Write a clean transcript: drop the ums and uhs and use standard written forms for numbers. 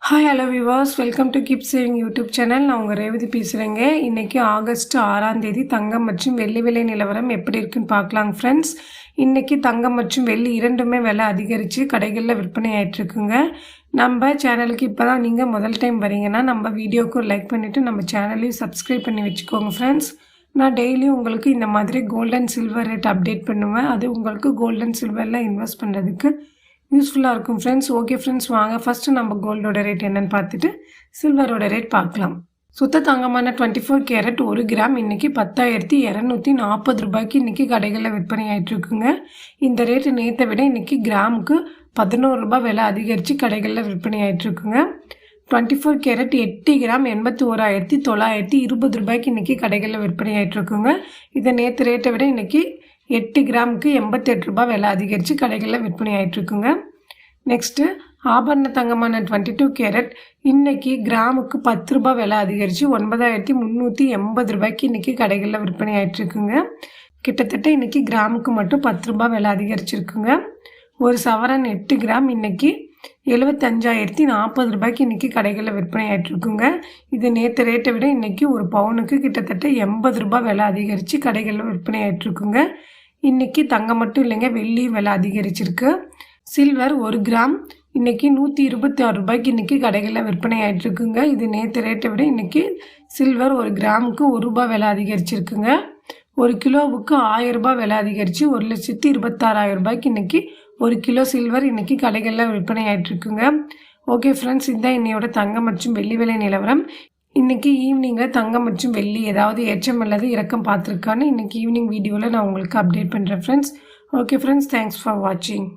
Hi hello viewers, welcome to keep saving YouTube channel. நான் உங்கள் ரேவதி பேசுகிறேங்க. இன்றைக்கி ஆகஸ்ட் 6ஆம் தேதி தங்கம் மற்றும் வெள்ளி விலை நிலவரம் எப்படி இருக்குன்னு பார்க்கலாங்க ஃப்ரெண்ட்ஸ். இன்றைக்கி தங்கம் மற்றும் வெள்ளி இரண்டுமே விலை அதிகரித்து கடைகளில் விற்பனை ஆகிட்டுருக்குங்க. நம்ம சேனலுக்கு இப்போ தான் நீங்கள் முதல் டைம் வரீங்கன்னா நம்ம வீடியோக்கு லைக் பண்ணிவிட்டு நம்ம சேனலையும் சப்ஸ்கிரைப் பண்ணி வச்சுக்கோங்க ஃப்ரெண்ட்ஸ். நான் டெய்லியும் உங்களுக்கு இந்த மாதிரி gold and silver rate update பண்ணுவேன். அது உங்களுக்கு கோல்டு அண்ட் சில்வரில் இன்வெஸ்ட் பண்ணுறதுக்கு யூஸ்ஃபுல்லாக இருக்கும் ஃப்ரெண்ட்ஸ். ஓகே ஃப்ரெண்ட்ஸ், வாங்க ஃபஸ்ட்டு நம்ம கோல்டோட ரேட் என்னென்னு பார்த்துட்டு சில்வரோட ரேட் பார்க்கலாம். சுத்த தங்கமான 24 கேரட் 1 கிராம் இன்றைக்கி 10,240 ரூபாய்க்கு இன்றைக்கி கடைகளில் விற்பனை ஆகிட்டுருக்குங்க. இந்த ரேட்டு நேற்றை விட இன்றைக்கி கிராமுக்கு 11 ரூபாய் விலை அதிகரித்து கடைகளில் விற்பனை ஆகிட்டுருக்குங்க. 24 கேரட் 8 கிராம் 81,920 ரூபாய்க்கு இன்றைக்கி கடைகளில் விற்பனை ஆகிட்டுருக்குங்க. இதை நேற்று ரேட்டை விட இன்றைக்கி 8 கிராமுக்கு 88 ரூபாய் விலை அதிகரித்து கடைகளில் விற்பனை ஆகிட்டுருக்குங்க. நெக்ஸ்ட்டு ஆபரண தங்கமான 22 கேரட் இன்றைக்கி கிராமுக்கு 10 ரூபாய் விலை அதிகரித்து 9,380 ரூபாய்க்கு இன்றைக்கி கடைகளில் விற்பனை ஆகிட்டுருக்குங்க. கிட்டத்தட்ட இன்றைக்கி கிராமுக்கு மட்டும் 10 ரூபாய் விலை அதிகரிச்சிருக்குங்க. ஒரு சவரன் 8 கிராம் இன்றைக்கி 75,040 ரூபாய்க்கு இன்றைக்கி கடைகளில் விற்பனை ஆகிட்டுருக்குங்க. இது நேற்று ரேட்டை விட இன்றைக்கி ஒரு பவுனுக்கு கிட்டத்தட்ட 80 ரூபாய் விலை அதிகரித்து கடைகளில் விற்பனை ஆகிட்டுருக்குங்க. இன்றைக்கி தங்கம் மட்டும் இல்லைங்க, வெள்ளி விலை அதிகரிச்சிருக்கு. சில்வர் 1 கிராம் இன்றைக்கி 126 ரூபாய்க்கு இன்றைக்கி கடைகளில் விற்பனை ஆகிட்டுருக்குங்க. இது நேற்று ரேட்டை விட இன்றைக்கி சில்வர் 1 கிராமுக்கு 1 ரூபாய் விலை அதிகரிச்சிருக்குங்க. 1 கிலோவுக்கு 1000 ரூபாய் விலை அதிகரித்து 1,26,000 ரூபாய்க்கு இன்றைக்கி 1 கிலோ சில்வர் இன்றைக்கி கடைகளில் விற்பனை ஆகிட்டுருக்குங்க. ஓகே ஃப்ரெண்ட்ஸ், இதுதான் இன்னையோட தங்கம் மற்றும் வெள்ளி விலை நிலவரம். இன்றைக்கி ஈவினிங்கில் தங்கம் மற்றும் வெள்ளி ஏதாவது ஏற்றம் அல்லது இறக்கம் பார்த்துருக்கான்னு இன்றைக்கி ஈவினிங் வீடியோவில் நான் உங்களுக்கு அப்டேட் பண்ணுறேன் friends. Okay friends, thanks for வாட்சிங்.